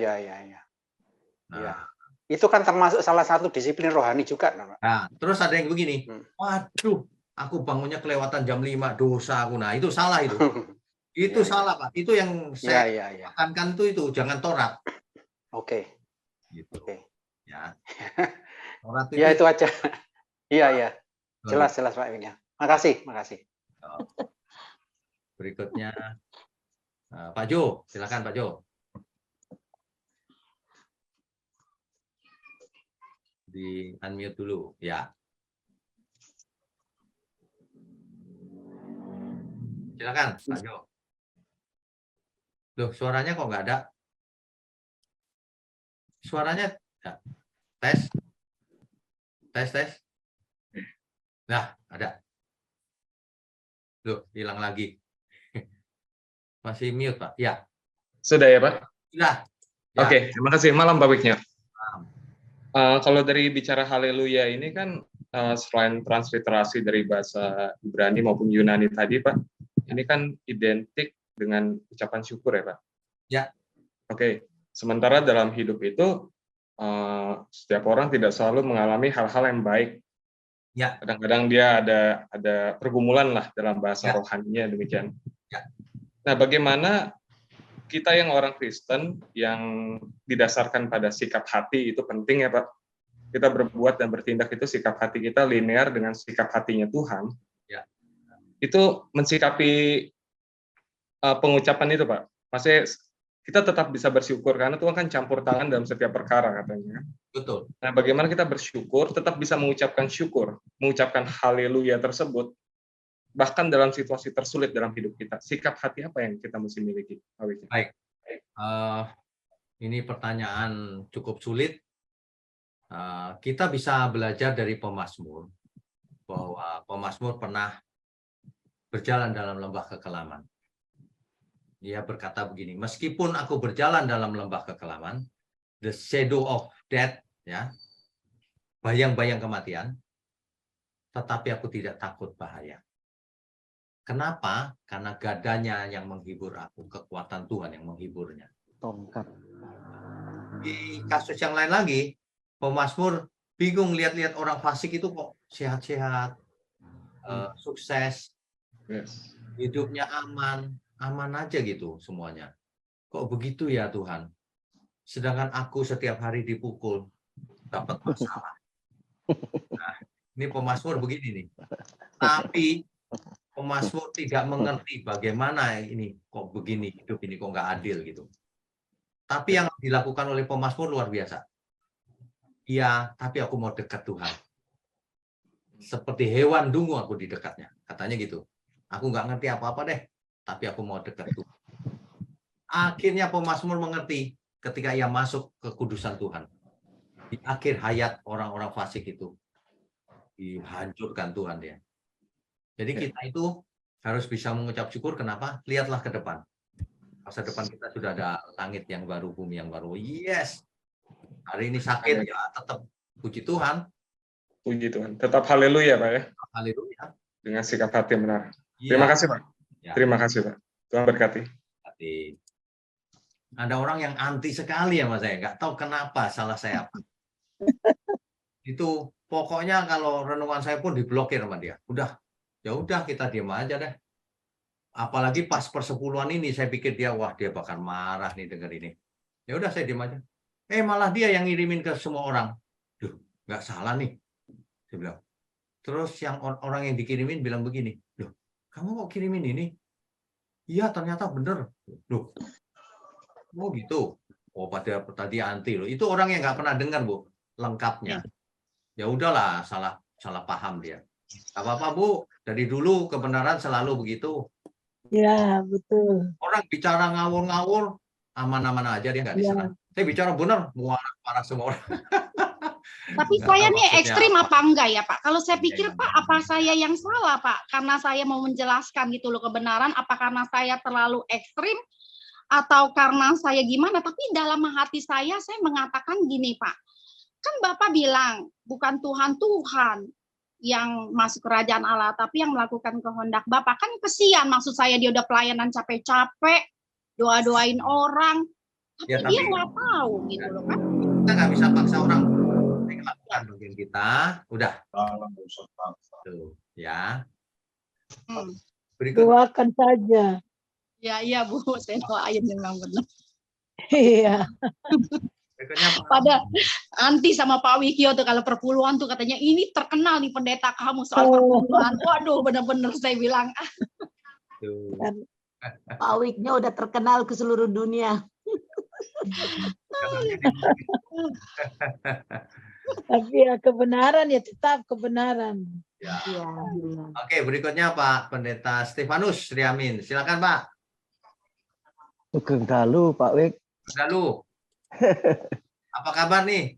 Nah, itu kan termasuk salah satu disiplin rohani juga. Nah, terus ada yang begini, waduh, aku bangunnya kelewatan jam 5, dosa aku. Nah, itu salah itu. Itu salah, Pak. Itu yang saya tekankan itu, jangan torat. Oke. Gitu. Oke. Ya. Torat Ya, itu aja. Iya. Jelas Pak ini. Makasih. Berikutnya, Pak Jo, silakan Pak Jo. Di unmute dulu, ya. Silakan, Pak Jo. Loh, suaranya kok nggak ada? Suaranya ya. Tes. Nah, ada. Loh, hilang lagi. Masih mute, Pak. Ya. Sudah ya, Pak? Sudah. Ya. Oke, terima kasih. Malam, Pak Wiknya. Kalau dari bicara haleluya ini kan selain transliterasi dari bahasa Ibrani maupun Yunani tadi, Pak, ini kan identik dengan ucapan syukur ya, Pak? Ya. Oke, sementara dalam hidup itu setiap orang tidak selalu mengalami hal-hal yang baik. Ya. Kadang-kadang dia ada pergumulan lah dalam bahasa rohaninya demikian. Ya. Nah, bagaimana kita yang orang Kristen yang didasarkan pada sikap hati itu penting ya Pak. Kita berbuat dan bertindak itu sikap hati kita linear dengan sikap hatinya Tuhan. Ya. Itu mensikapi pengucapan itu Pak. Maksudnya kita tetap bisa bersyukur karena Tuhan kan campur tangan dalam setiap perkara katanya. Betul. Nah, bagaimana kita bersyukur tetap bisa mengucapkan syukur, mengucapkan haleluya tersebut bahkan dalam situasi tersulit dalam hidup kita. Sikap hati apa yang kita mesti miliki? Baik. Ini pertanyaan cukup sulit. Kita bisa belajar dari pemazmur bahwa pemazmur pernah berjalan dalam lembah kekelaman. Dia berkata begini, meskipun aku berjalan dalam lembah kekelaman, the shadow of death, ya, bayang-bayang kematian, tetapi aku tidak takut bahaya. Kenapa? Karena gadanya yang menghibur aku, kekuatan Tuhan yang menghiburnya. Tongkat. Di kasus yang lain lagi, pemazmur bingung lihat-lihat orang fasik itu kok sehat-sehat, sukses, hidupnya aman aja gitu semuanya. Kok begitu ya Tuhan? Sedangkan aku setiap hari dipukul, dapat masalah. Nah, ini pemazmur begini nih. Tapi pemazmur tidak mengerti bagaimana ini kok begini, hidup ini kok nggak adil gitu. Tapi yang dilakukan oleh pemazmur luar biasa. Iya, tapi aku mau dekat Tuhan. Seperti hewan dungu aku di dekatnya, katanya gitu. Aku nggak ngerti apa-apa deh, tapi aku mau dekat Tuhan. Akhirnya pemazmur mengerti ketika ia masuk ke kudusan Tuhan. Di akhir hayat orang-orang fasik itu dihancurkan Tuhan dia. Jadi kita itu harus bisa mengucap syukur. Kenapa? Lihatlah ke depan. Masa depan kita sudah ada langit yang baru, bumi yang baru. Yes. Hari ini sakit ya tetap puji Tuhan. Puji Tuhan. Tetap haleluya Pak ya. Haleluya. Dengan sikap hati yang benar. Ya. Terima kasih Pak. Ya. Terima kasih Pak. Tuhan berkati. Ada orang yang anti sekali ya Mas saya. Nggak tahu kenapa salah saya apa. Itu pokoknya kalau renungan saya pun diblokir sama dia. Ya udah kita diam aja deh. Apalagi pas persepuluhan ini saya pikir dia bakal marah nih denger ini. Ya udah saya diam aja. Malah dia yang ngirimin ke semua orang. Duh, nggak salah nih. Saya bilang. Terus yang orang yang dikirimin bilang begini, loh, kamu kok kirimin ini? Iya, ternyata bener. Loh, oh gitu. Oh, pada tadi anti loh. Itu orang yang nggak pernah dengar, Bu, lengkapnya. Ya udahlah, salah paham dia. Gak apa-apa, Bu. Dari dulu kebenaran selalu begitu. Ya, betul. Orang bicara ngawur-ngawur, aman-aman aja dia nggak Ya. diserang. Saya bicara benar, marah semua orang. Tapi Nggak saya tahu nih maksudnya ekstrim apa enggak ya Pak? Kalau saya Iya, pikir iya. Pak, apa saya yang salah Pak? Karena saya mau menjelaskan gitu loh kebenaran, apa karena saya terlalu ekstrim atau karena saya gimana? Tapi dalam hati saya mengatakan gini Pak, kan Bapak bilang bukan Tuhan yang masuk kerajaan Allah, tapi yang melakukan kehendak Bapak. Kan kesian, maksud saya dia udah pelayanan capek-capek, doa-doain orang, tapi Ya, dia tapi nggak tahu gitu loh kan. kita nggak bisa paksa orang. Kita lakukan bagian kita, udah. Tuh, ya. Hmm. Berikut. Doakan saja. Ya iya Bu, saya doain memang benar. Iya. Berikutnya, Pak. Pada anti sama Pak Wikyo tuh kalau perpuluhan tuh katanya ini terkenal nih pendeta kamu soal perpuluhan. Waduh, benar-benar saya bilang. Tuh. Pak Wiknya udah terkenal ke seluruh dunia. Tapi ya kebenaran ya tetap kebenaran. Ya. Ya. Oke, berikutnya Pak Pendeta Stefanus Riamin. Silakan Pak. Sugeng dalu Pak Wik. Lalu. Apa kabar nih?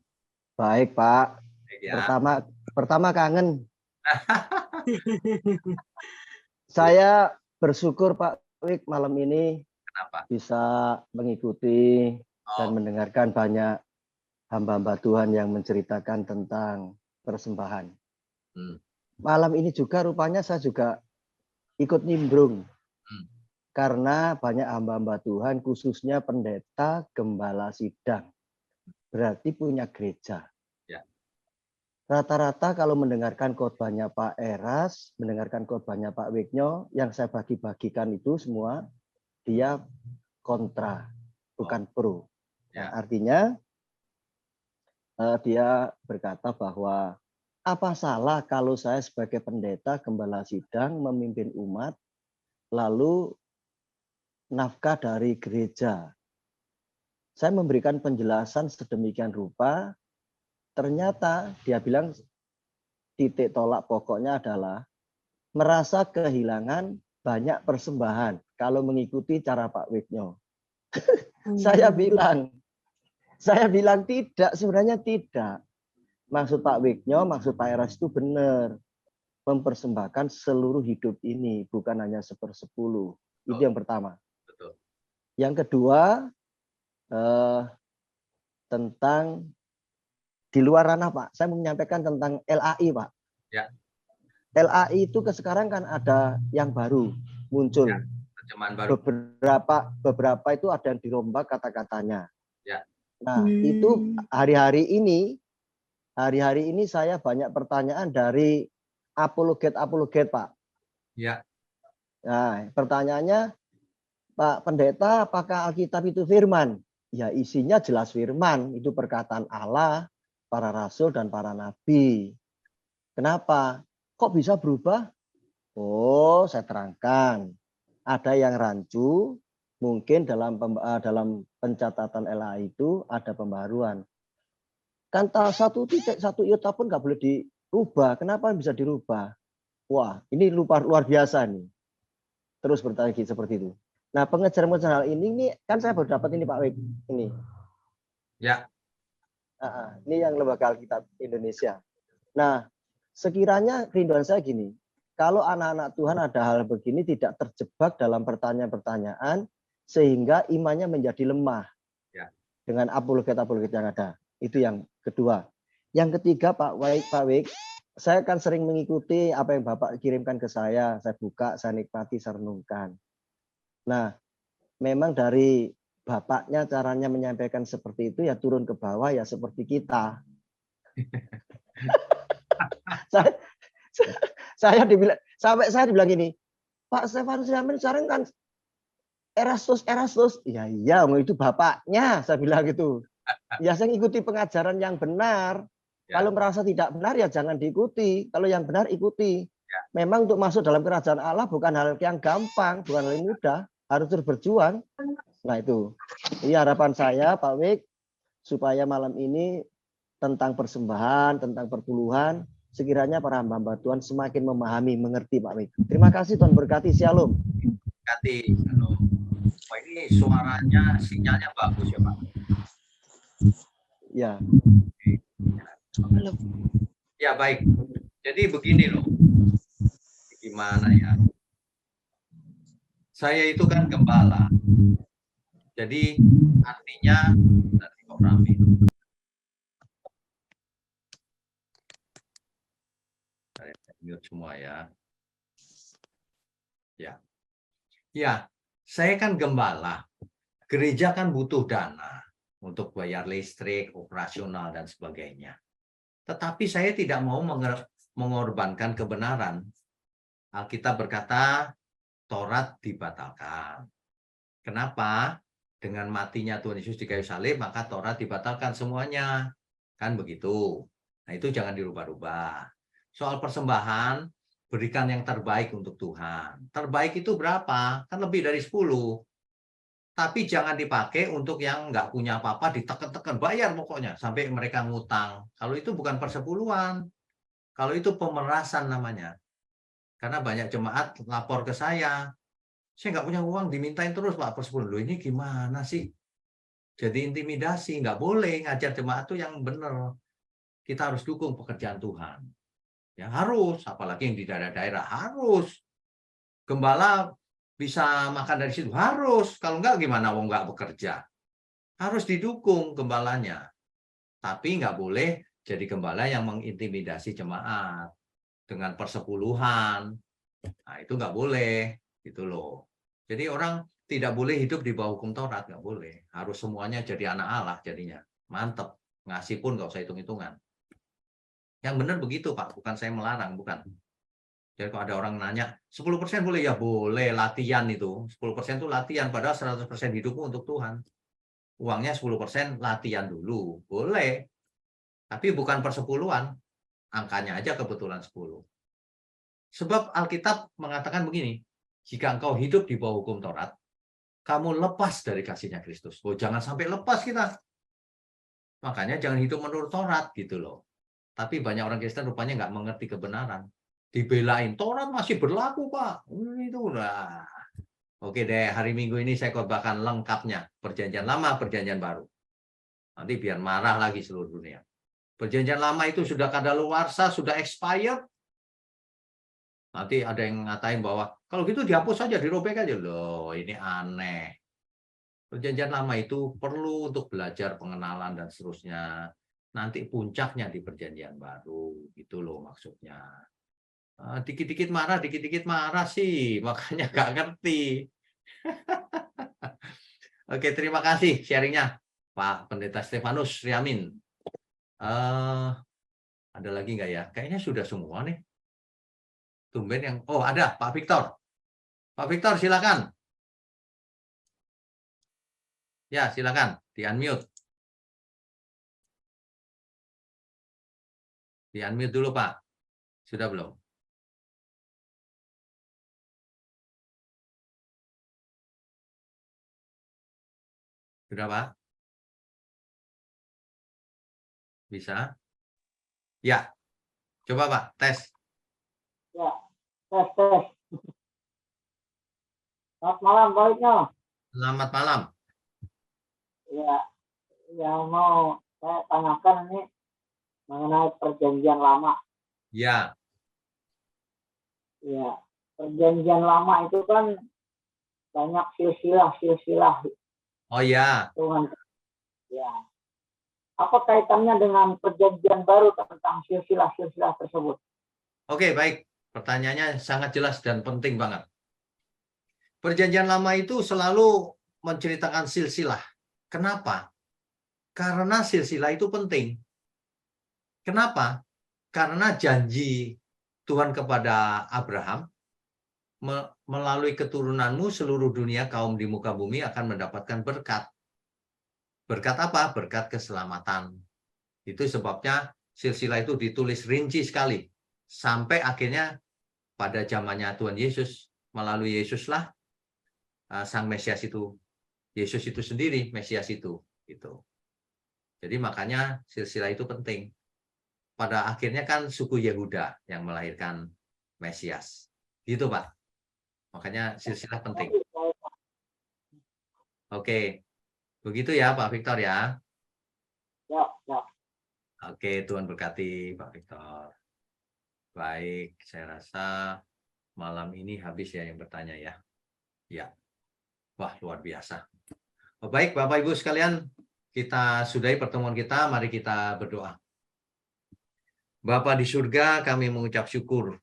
Baik Pak. Baik, ya. Pertama kangen. Saya bersyukur Pak Wik malam ini Kenapa? bisa mengikuti dan mendengarkan banyak hamba-hamba Tuhan yang menceritakan tentang persembahan. Malam ini juga rupanya saya juga ikut nimbrung. Karena banyak hamba-hamba Tuhan, khususnya pendeta, gembala sidang. Berarti punya gereja. Ya. Rata-rata kalau mendengarkan khotbahnya Pak Eras, mendengarkan khotbahnya Pak Wiknyo, yang saya bagi-bagikan itu semua, dia kontra, bukan pro. Ya. Nah, artinya, dia berkata bahwa, apa salah kalau saya sebagai pendeta, gembala sidang, memimpin umat, lalu nafkah dari gereja. Saya memberikan penjelasan sedemikian rupa, ternyata dia bilang titik tolak pokoknya adalah merasa kehilangan banyak persembahan kalau mengikuti cara Pak Wiknyo. Saya bilang tidak, sebenarnya tidak. Maksud Pak Wiknyo, maksud Pak Eras itu benar. Mempersembahkan seluruh hidup ini, bukan hanya 1/10. Itu yang pertama. Yang kedua, tentang di luar ranah Pak, saya mau menyampaikan tentang LAI Pak. Ya. LAI itu sekarang kan ada yang baru muncul. Ya, terjemahan baru. Beberapa itu ada yang dirombak kata-katanya. Ya. Nah, itu hari-hari ini saya banyak pertanyaan dari apologet Pak. Ya. Nah, pertanyaannya, Pak Pendeta, apakah Alkitab itu firman? Ya, isinya jelas firman. Itu perkataan Allah, para rasul, dan para nabi. Kenapa? Kok bisa berubah? Oh, saya terangkan. Ada yang rancu, mungkin dalam pencatatan LAI itu ada pembaruan. Kan 1 iota pun nggak boleh dirubah. Kenapa bisa dirubah? Wah, ini luar biasa nih. Terus bertanya seperti itu. Nah, pengejaran hal ini kan saya baru dapat ini Pak Wik. Ini. Ya. Ini yang Lembaga Alkitab Indonesia. Nah, sekiranya rinduan saya gini. Kalau anak-anak Tuhan ada hal begini tidak terjebak dalam pertanyaan-pertanyaan sehingga imannya menjadi lemah. Ya. Dengan apologet-apologet yang ada. Itu yang kedua. Yang ketiga Pak Wik, saya kan sering mengikuti apa yang Bapak kirimkan ke saya. Saya buka, saya nikmati, saya renungkan. Nah, memang dari bapaknya caranya menyampaikan seperti itu ya turun ke bawah ya seperti kita. saya dibilang gini, Pak Stefanus Riamin sekarang kan Erastus. Ya iya, itu bapaknya, saya bilang gitu. Ya saya ngikuti pengajaran yang benar. Ya. Kalau merasa tidak benar ya jangan diikuti. Kalau yang benar ikuti. Ya. Memang untuk masuk dalam kerajaan Allah bukan hal yang gampang, bukan hal yang mudah, harus terus berjuang. Nah itu. Ini harapan saya Pak Wik, supaya malam ini tentang persembahan, tentang perpuluhan, sekiranya para hamba Tuhan semakin memahami, mengerti Pak Wik. Terima kasih, Tuhan berkati. Shalom. Berkati. Shalom. Wah, ini suaranya, sinyalnya bagus ya Pak. Ya. Ya baik. Jadi begini loh. Gimana ya? Saya itu kan gembala. Jadi artinya nanti kok rame. Saya mute semua ya. Ya. Ya, saya kan gembala. Gereja kan butuh dana untuk bayar listrik, operasional dan sebagainya. Tetapi saya tidak mau mengorbankan kebenaran. Alkitab berkata Taurat dibatalkan. Kenapa? Dengan matinya Tuhan Yesus di kayu salib, maka Taurat dibatalkan semuanya. Kan begitu. Nah, itu jangan dirubah-rubah. Soal persembahan, berikan yang terbaik untuk Tuhan. Terbaik itu berapa? Kan lebih dari 10. Tapi jangan dipakai untuk yang nggak punya apa-apa, ditekan-tekan, bayar pokoknya, sampai mereka ngutang. Kalau itu bukan persepuluhan. Kalau itu pemerasan namanya. Karena banyak jemaat lapor ke saya nggak punya uang, dimintain terus Pak persepuluhan. Loh ini gimana sih? Jadi intimidasi, nggak boleh ngajar jemaat itu yang benar. Kita harus dukung pekerjaan Tuhan. Ya harus, apalagi yang di daerah-daerah harus. Gembala bisa makan dari situ, harus. Kalau nggak gimana wong nggak bekerja? Harus didukung gembalanya. Tapi nggak boleh jadi gembala yang mengintimidasi jemaat dengan persepuluhan. Nah itu nggak boleh. Gitu loh. Jadi orang tidak boleh hidup di bawah hukum Taurat, nggak boleh. Harus semuanya jadi anak Allah jadinya. Mantep. Ngasih pun nggak usah hitung-hitungan. Yang benar begitu Pak, bukan saya melarang, bukan. Jadi kalau ada orang nanya, 10% boleh? Ya boleh, latihan itu. 10% itu latihan, padahal 100% hidupmu untuk Tuhan. Uangnya 10% latihan dulu, boleh. Tapi bukan persepuluhan, angkanya aja kebetulan 10. Sebab Alkitab mengatakan begini, jika engkau hidup di bawah hukum Taurat, kamu lepas dari kasihnya Kristus. Oh, jangan sampai lepas kita. Makanya jangan hidup menurut Taurat gitu loh. Tapi banyak orang Kristen rupanya nggak mengerti kebenaran. Dibelain, Taurat masih berlaku Pak. Itu udah. Oke deh, hari Minggu ini saya khotbahkan lengkapnya. Perjanjian lama, perjanjian baru. Nanti biar marah lagi seluruh dunia. Perjanjian lama itu sudah kadaluarsa, sudah expired. Nanti ada yang ngatain bahwa kalau gitu dihapus saja, dirobek aja. Loh, ini aneh. Perjanjian lama itu perlu untuk belajar pengenalan dan seterusnya. Nanti puncaknya di perjanjian baru. Gitu loh maksudnya. Dikit-dikit marah sih. Makanya nggak ngerti. Oke, terima kasih sharingnya Pak Pendeta Stefanus Riamin. Ada lagi nggak ya? Kayaknya sudah semua nih. Tumben yang, oh ada Pak Victor. Pak Victor silakan. Ya silakan, di unmute. Di unmute dulu Pak. Sudah belum? Sudah Pak? Bisa? Ya. Coba Pak, tes. Ya, tes. Selamat malam, baiknya. Selamat malam. Ya, yang mau saya tanyakan ini mengenai perjanjian lama. Ya. Ya, perjanjian lama itu kan banyak silsilah. Oh ya. Tuhan. Ya. Apa kaitannya dengan perjanjian baru tentang silsilah tersebut? Oke, baik. Pertanyaannya sangat jelas dan penting banget. Perjanjian lama itu selalu menceritakan silsilah. Kenapa? Karena silsilah itu penting. Kenapa? Karena janji Tuhan kepada Abraham, melalui keturunanmu seluruh dunia kaum di muka bumi akan mendapatkan berkat. Berkat apa? Berkat keselamatan. Itu sebabnya silsilah itu ditulis rinci sekali. Sampai akhirnya pada zamannya Tuhan Yesus, melalui Yesuslah Sang Mesias itu, Yesus itu sendiri, Mesias itu. Gitu. Jadi makanya silsilah itu penting. Pada akhirnya kan suku Yehuda yang melahirkan Mesias. Gitu Pak. Makanya silsilah penting. Oke. Begitu ya Pak Victor ya. Ya, ya. Oke, Tuhan berkati Pak Victor. Baik, saya rasa malam ini habis ya yang bertanya ya. Ya. Wah, luar biasa. Baik, Bapak Ibu sekalian, kita sudahi pertemuan kita, mari kita berdoa. Bapa di surga, kami mengucap syukur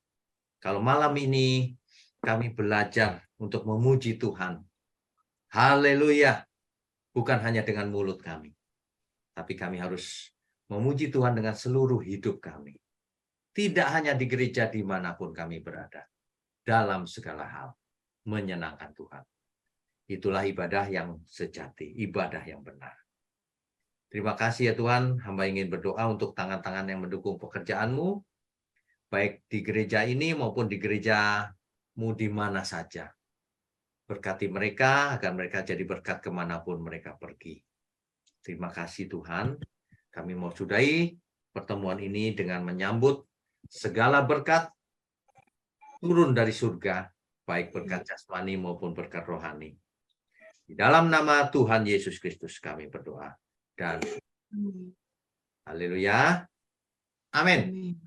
kalau malam ini kami belajar untuk memuji Tuhan. Haleluya. Bukan hanya dengan mulut kami, tapi kami harus memuji Tuhan dengan seluruh hidup kami. Tidak hanya di gereja dimanapun kami berada. Dalam segala hal, menyenangkan Tuhan. Itulah ibadah yang sejati, ibadah yang benar. Terima kasih ya Tuhan, hamba ingin berdoa untuk tangan-tangan yang mendukung pekerjaan-Mu, baik di gereja ini maupun di gereja-Mu di mana saja. Berkati mereka, agar mereka jadi berkat kemanapun mereka pergi. Terima kasih Tuhan, kami mau sudahi pertemuan ini dengan menyambut segala berkat turun dari surga, baik berkat jasmani maupun berkat rohani. Di dalam nama Tuhan Yesus Kristus kami berdoa. Dan haleluya. Amin.